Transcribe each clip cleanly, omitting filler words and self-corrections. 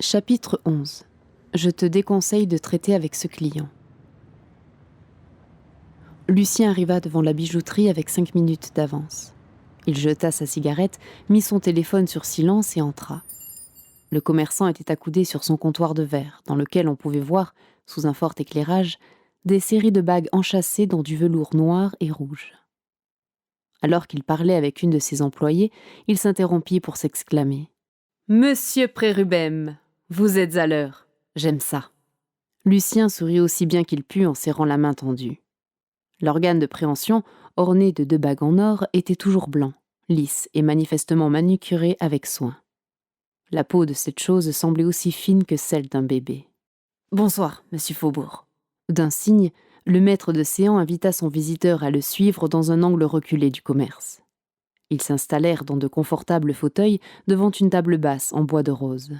Chapitre 11. Je te déconseille de traiter avec ce client. Lucien arriva devant la bijouterie avec 5 minutes d'avance. Il jeta sa cigarette, mit son téléphone sur silence et entra. Le commerçant était accoudé sur son comptoir de verre, dans lequel on pouvait voir, sous un fort éclairage, des séries de bagues enchâssées dans du velours noir et rouge. Alors qu'il parlait avec une de ses employées, il s'interrompit pour s'exclamer. « Monsieur Prérubem, vous êtes à l'heure. J'aime ça. » Lucien sourit aussi bien qu'il put en serrant la main tendue. L'organe de préhension, orné de 2 bagues en or, était toujours blanc, lisse et manifestement manucuré avec soin. La peau de cette chose semblait aussi fine que celle d'un bébé. « Bonsoir, monsieur Faubourg. » D'un signe, le maître de séance invita son visiteur à le suivre dans un angle reculé du commerce. Ils s'installèrent dans de confortables fauteuils devant une table basse en bois de rose.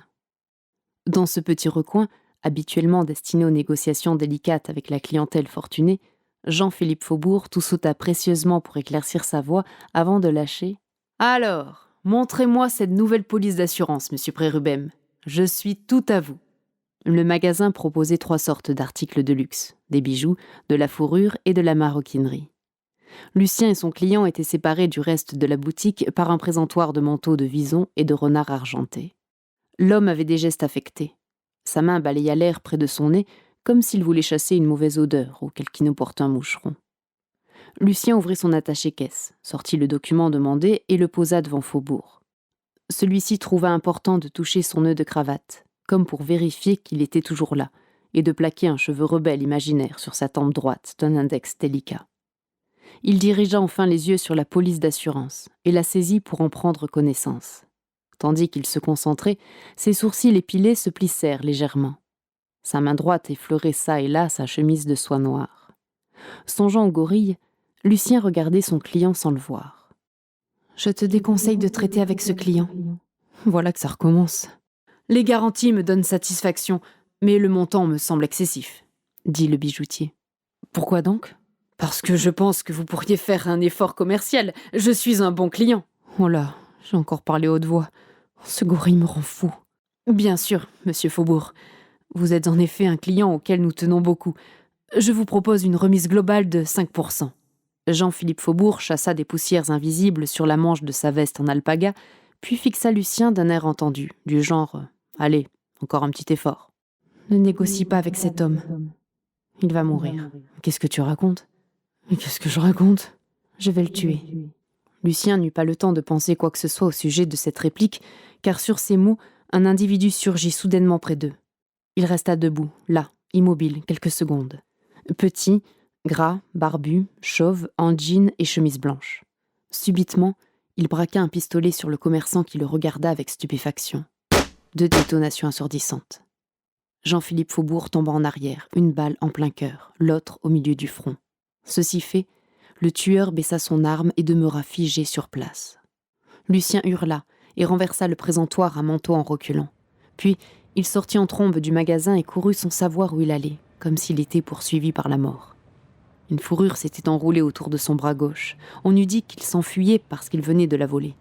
Dans ce petit recoin, habituellement destiné aux négociations délicates avec la clientèle fortunée, Jean-Philippe Faubourg toussauta précieusement pour éclaircir sa voix avant de lâcher « Alors, montrez-moi cette nouvelle police d'assurance, monsieur Prérubem. Je suis tout à vous. » Le magasin proposait 3 sortes d'articles de luxe, des bijoux, de la fourrure et de la maroquinerie. Lucien et son client étaient séparés du reste de la boutique par un présentoir de manteaux de vison et de renards argentés. L'homme avait des gestes affectés. Sa main balaya l'air près de son nez, comme s'il voulait chasser une mauvaise odeur ou quelque inopportun moucheron. Lucien ouvrit son attaché-caisse, sortit le document demandé et le posa devant Faubourg. Celui-ci trouva important de toucher son nœud de cravate, comme pour vérifier qu'il était toujours là, et de plaquer un cheveu rebelle imaginaire sur sa tempe droite d'un index délicat. Il dirigea enfin les yeux sur la police d'assurance et la saisit pour en prendre connaissance. Tandis qu'il se concentrait, ses sourcils épilés se plissèrent légèrement. Sa main droite effleurait çà et là sa chemise de soie noire. Songeant aux gorilles, Lucien regardait son client sans le voir. « Je te déconseille de traiter avec ce client. » Voilà que ça recommence. « Les garanties me donnent satisfaction, mais le montant me semble excessif, » dit le bijoutier. « Pourquoi donc ? » « Parce que je pense que vous pourriez faire un effort commercial. Je suis un bon client. » « Oh là, j'ai encore parlé haute voix. Ce gorille me rend fou. »« Bien sûr, monsieur Faubourg. Vous êtes en effet un client auquel nous tenons beaucoup. Je vous propose une remise globale de 5%. » Jean-Philippe Faubourg chassa des poussières invisibles sur la manche de sa veste en alpaga, puis fixa Lucien d'un air entendu, du genre « Allez, encore un petit effort. »« Ne négocie pas avec cet homme. Il va mourir. »« Qu'est-ce que tu racontes ? » ?»« Mais qu'est-ce que je raconte ? Je vais le tuer. » Lucien n'eut pas le temps de penser quoi que ce soit au sujet de cette réplique, car sur ces mots, un individu surgit soudainement près d'eux. Il resta debout, là, immobile, quelques secondes. Petit, gras, barbu, chauve, en jean et chemise blanche. Subitement, il braqua un pistolet sur le commerçant qui le regarda avec stupéfaction. 2 détonations assourdissantes. Jean-Philippe Faubourg tomba en arrière, une balle en plein cœur, l'autre au milieu du front. Ceci fait, le tueur baissa son arme et demeura figé sur place. Lucien hurla et renversa le présentoir à manteau en reculant. Puis, il sortit en trombe du magasin et courut sans savoir où il allait, comme s'il était poursuivi par la mort. Une fourrure s'était enroulée autour de son bras gauche. On eût dit qu'il s'enfuyait parce qu'il venait de la voler.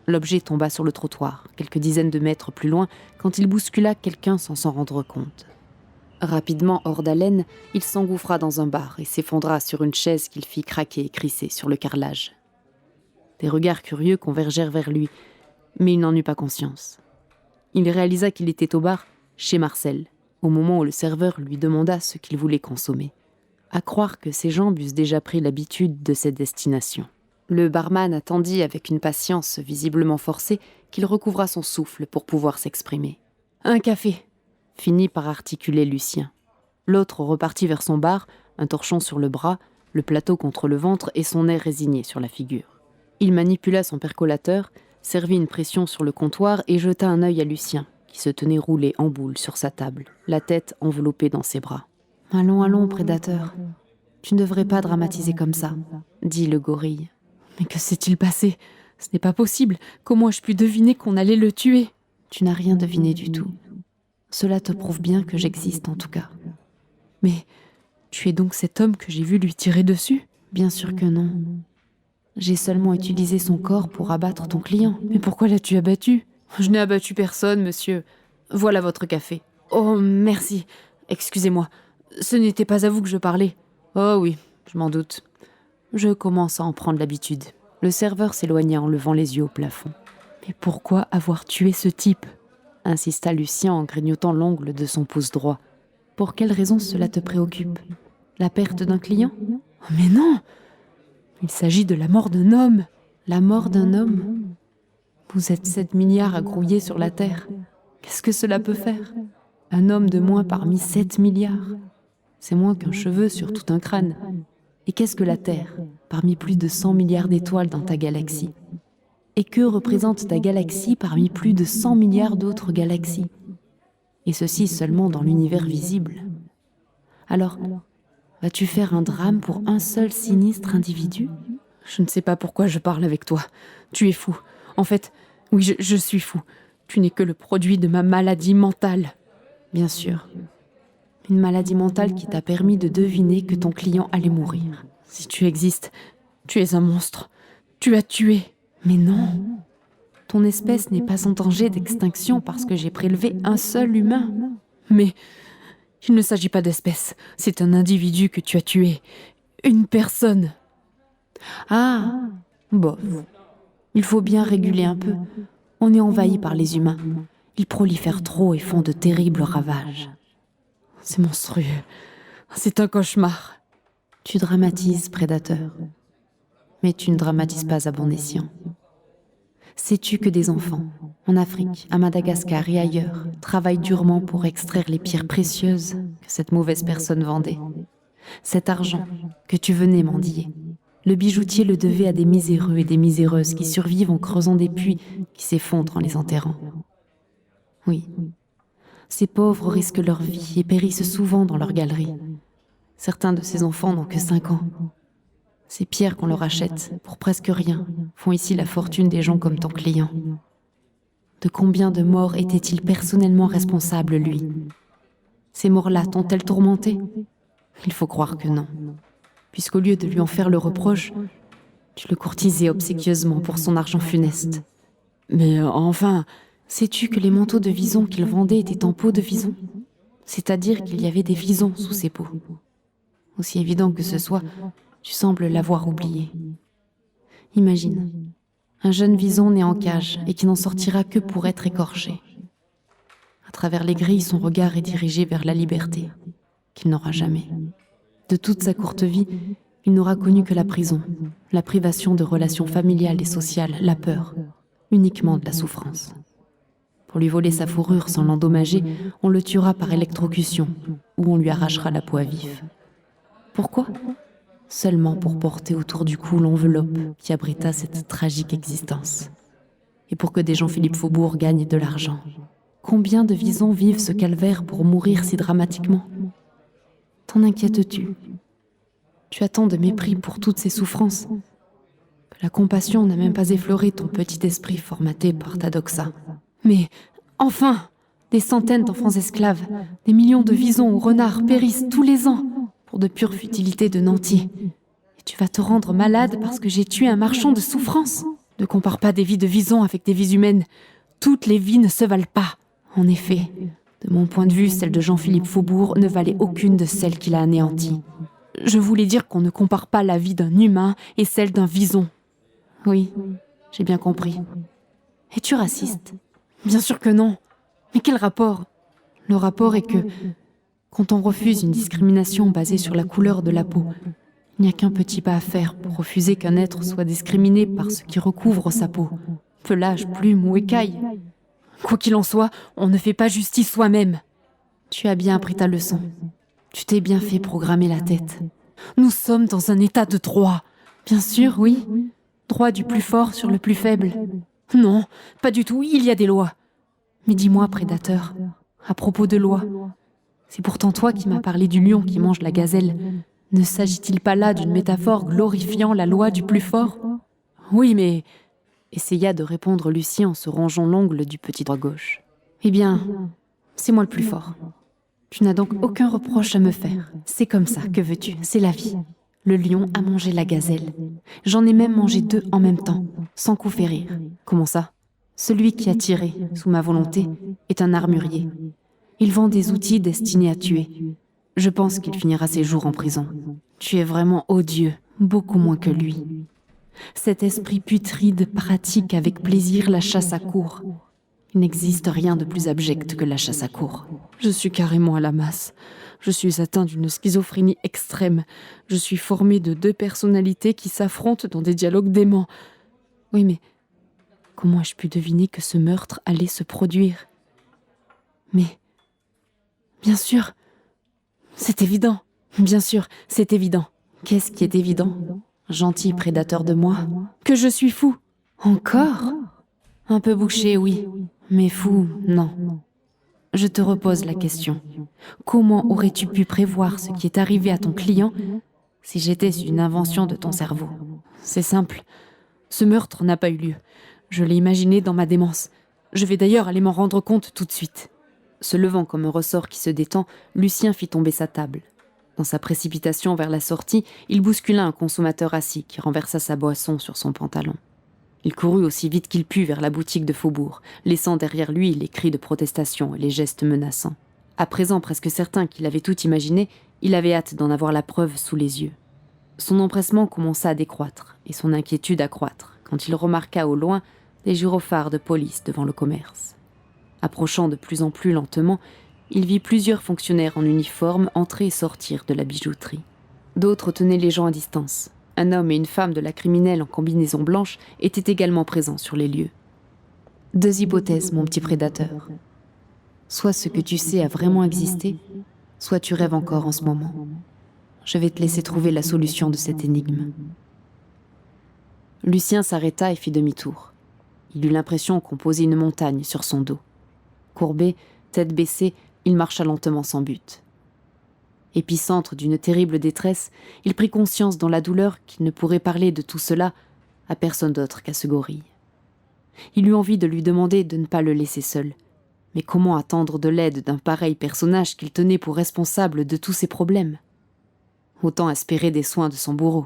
L'objet tomba sur le trottoir, quelques dizaines de mètres plus loin, quand il bouscula quelqu'un sans s'en rendre compte. Rapidement hors d'haleine, il s'engouffra dans un bar et s'effondra sur une chaise qu'il fit craquer et crisser sur le carrelage. Des regards curieux convergèrent vers lui, mais il n'en eut pas conscience. Il réalisa qu'il était au bar, chez Marcel, au moment où le serveur lui demanda ce qu'il voulait consommer. À croire que ses jambes eussent déjà pris l'habitude de cette destination. Le barman attendit avec une patience visiblement forcée qu'il recouvra son souffle pour pouvoir s'exprimer. « Un café !» finit par articuler Lucien. L'autre repartit vers son bar, un torchon sur le bras, le plateau contre le ventre et son air résigné sur la figure. Il manipula son percolateur, servit une pression sur le comptoir et jeta un œil à Lucien, qui se tenait roulé en boule sur sa table, la tête enveloppée dans ses bras. « Allons, allons, prédateur. Tu ne devrais pas dramatiser comme ça, » dit le gorille. « Mais que s'est-il passé ? Ce n'est pas possible. Comment ai-je pu deviner qu'on allait le tuer ? » ?»« Tu n'as rien deviné du tout. Cela te prouve bien que j'existe en tout cas. »« Mais tu es donc cet homme que j'ai vu lui tirer dessus ? » ?»« Bien sûr que non. J'ai seulement utilisé son corps pour abattre ton client. »« Mais pourquoi l'as-tu abattu ? » »« Je n'ai abattu personne, monsieur. Voilà votre café. Oh, merci. Excusez-moi. Ce n'était pas à vous que je parlais. Oh oui, je m'en doute. Je commence à en prendre l'habitude. Le serveur s'éloigna en levant les yeux au plafond. Mais pourquoi avoir tué ce type ? Insista Lucien en grignotant l'ongle de son pouce droit. Pour quelle raison cela te préoccupe ? La perte d'un client ? Oh, mais non ! Il s'agit de la mort d'un homme. La mort d'un homme ? Vous êtes 7 milliards à grouiller sur la Terre. Qu'est-ce que cela peut faire ? Un homme de moins parmi 7 milliards. C'est moins qu'un cheveu sur tout un crâne. Et qu'est-ce que la Terre, parmi plus de 100 milliards d'étoiles dans ta galaxie ? Et que représente ta galaxie parmi plus de 100 milliards d'autres galaxies ? Et ceci seulement dans l'univers visible. Alors, vas-tu faire un drame pour un seul sinistre individu ? Je ne sais pas pourquoi je parle avec toi. Tu es fou. En fait, oui, je suis fou. Tu n'es que le produit de ma maladie mentale. Bien sûr. Une maladie mentale qui t'a permis de deviner que ton client allait mourir. Si tu existes, tu es un monstre. Tu as tué. Mais non. Ton espèce n'est pas en danger d'extinction parce que j'ai prélevé un seul humain. Mais il ne s'agit pas d'espèce. C'est un individu que tu as tué. Une personne. Ah, bof. Il faut bien réguler un peu. On est envahi par les humains. Ils prolifèrent trop et font de terribles ravages. C'est monstrueux. C'est un cauchemar. Tu dramatises, prédateur. Mais tu ne dramatises pas à bon escient. Sais-tu que des enfants, en Afrique, à Madagascar et ailleurs, travaillent durement pour extraire les pierres précieuses que cette mauvaise personne vendait ? Cet argent que tu venais mendier, le bijoutier le devait à des miséreux et des miséreuses qui survivent en creusant des puits qui s'effondrent en les enterrant. Oui, ces pauvres risquent leur vie et périssent souvent dans leurs galeries. Certains de ces enfants n'ont que 5 ans. Ces pierres qu'on leur achète, pour presque rien, font ici la fortune des gens comme ton client. De combien de morts était-il personnellement responsable, lui ? Ces morts-là t'ont-elles tourmenté ? Il faut croire que non. Puisqu'au lieu de lui en faire le reproche, tu le courtisais obséquieusement pour son argent funeste. Mais enfin, sais-tu que les manteaux de vison qu'il vendait étaient en peau de vison ? C'est-à-dire qu'il y avait des visons sous ces peaux. Aussi évident que ce soit, tu sembles l'avoir oublié. Imagine, un jeune vison né en cage et qui n'en sortira que pour être écorché. À travers les grilles, son regard est dirigé vers la liberté, qu'il n'aura jamais. De toute sa courte vie, il n'aura connu que la prison, la privation de relations familiales et sociales, la peur, uniquement de la souffrance. Pour lui voler sa fourrure sans l'endommager, on le tuera par électrocution ou on lui arrachera la peau à vif. Pourquoi ? Seulement pour porter autour du cou l'enveloppe qui abrita cette tragique existence. Et pour que des Jean-Philippe Faubourg gagnent de l'argent. Combien de visons vivent ce calvaire pour mourir si dramatiquement ? T'en inquiètes-tu ? Tu as tant de mépris pour toutes ces souffrances que la compassion n'a même pas effleuré ton petit esprit formaté par ta doxa. Mais, enfin, des centaines d'enfants esclaves, des millions de visons ou renards périssent tous les ans pour de pures futilités de nantis. Et tu vas te rendre malade parce que j'ai tué un marchand de souffrance ? Ne compare pas des vies de visons avec des vies humaines. Toutes les vies ne se valent pas. En effet, de mon point de vue, celle de Jean-Philippe Faubourg ne valait aucune de celles qu'il a anéanties. Je voulais dire qu'on ne compare pas la vie d'un humain et celle d'un vison. Oui, j'ai bien compris. Es-tu raciste ? Bien sûr que non. Mais quel rapport ? Le rapport est que, quand on refuse une discrimination basée sur la couleur de la peau, il n'y a qu'un petit pas à faire pour refuser qu'un être soit discriminé par ce qui recouvre sa peau, pelage, plume ou écaille. Quoi qu'il en soit, on ne fait pas justice soi-même. Tu as bien appris ta leçon. Tu t'es bien fait programmer la tête. Nous sommes dans un état de droit. Bien sûr, oui. Droit du plus fort sur le plus faible. Non, pas du tout, il y a des lois. Mais dis-moi, prédateur, à propos de lois, c'est pourtant toi qui m'as parlé du lion qui mange la gazelle. Ne s'agit-il pas là d'une métaphore glorifiant la loi du plus fort ? Oui, mais... essaya de répondre Lucien en se rangeant l'ongle du petit doigt gauche. Eh bien, c'est moi le plus fort. Tu n'as donc aucun reproche à me faire. C'est comme ça, que veux-tu ? C'est la vie. Le lion a mangé la gazelle. J'en ai même mangé 2 en même temps, sans coup férir. Comment ça ? Celui qui a tiré, sous ma volonté, est un armurier. Il vend des outils destinés à tuer. Je pense qu'il finira ses jours en prison. Tu es vraiment odieux, beaucoup moins que lui. Cet esprit putride pratique avec plaisir la chasse à courre. Il n'existe rien de plus abject que la chasse à courre. Je suis carrément à la masse. Je suis atteint d'une schizophrénie extrême. Je suis formé de 2 personnalités qui s'affrontent dans des dialogues déments. Oui, mais comment ai-je pu deviner que ce meurtre allait se produire? Mais, bien sûr, c'est évident. Bien sûr, c'est évident. Qu'est-ce qui est évident? Gentil prédateur de moi, que je suis fou. Encore? Un peu bouché, oui, mais fou, non. Je te repose la question. Comment aurais-tu pu prévoir ce qui est arrivé à ton client si j'étais une invention de ton cerveau? C'est simple. Ce meurtre n'a pas eu lieu. Je l'ai imaginé dans ma démence. Je vais d'ailleurs aller m'en rendre compte tout de suite. Se levant comme un ressort qui se détend, Lucien fit tomber sa table. Dans sa précipitation vers la sortie, il bouscula un consommateur assis qui renversa sa boisson sur son pantalon. Il courut aussi vite qu'il put vers la boutique de Faubourg, laissant derrière lui les cris de protestation et les gestes menaçants. À présent presque certain qu'il avait tout imaginé, il avait hâte d'en avoir la preuve sous les yeux. Son empressement commença à décroître et son inquiétude à croître quand il remarqua au loin des gyrophares de police devant le commerce. Approchant de plus en plus lentement, il vit plusieurs fonctionnaires en uniforme entrer et sortir de la bijouterie. D'autres tenaient les gens à distance. Un homme et une femme de la criminelle en combinaison blanche étaient également présents sur les lieux. 2 hypothèses, mon petit prédateur. Soit ce que tu sais a vraiment existé, soit tu rêves encore en ce moment. Je vais te laisser trouver la solution de cette énigme. Lucien s'arrêta et fit demi-tour. Il eut l'impression qu'on posait une montagne sur son dos. Courbé, tête baissée, il marcha lentement sans but. Épicentre d'une terrible détresse, il prit conscience dans la douleur qu'il ne pourrait parler de tout cela à personne d'autre qu'à ce gorille. Il eut envie de lui demander de ne pas le laisser seul. Mais comment attendre de l'aide d'un pareil personnage qu'il tenait pour responsable de tous ses problèmes? Autant espérer des soins de son bourreau.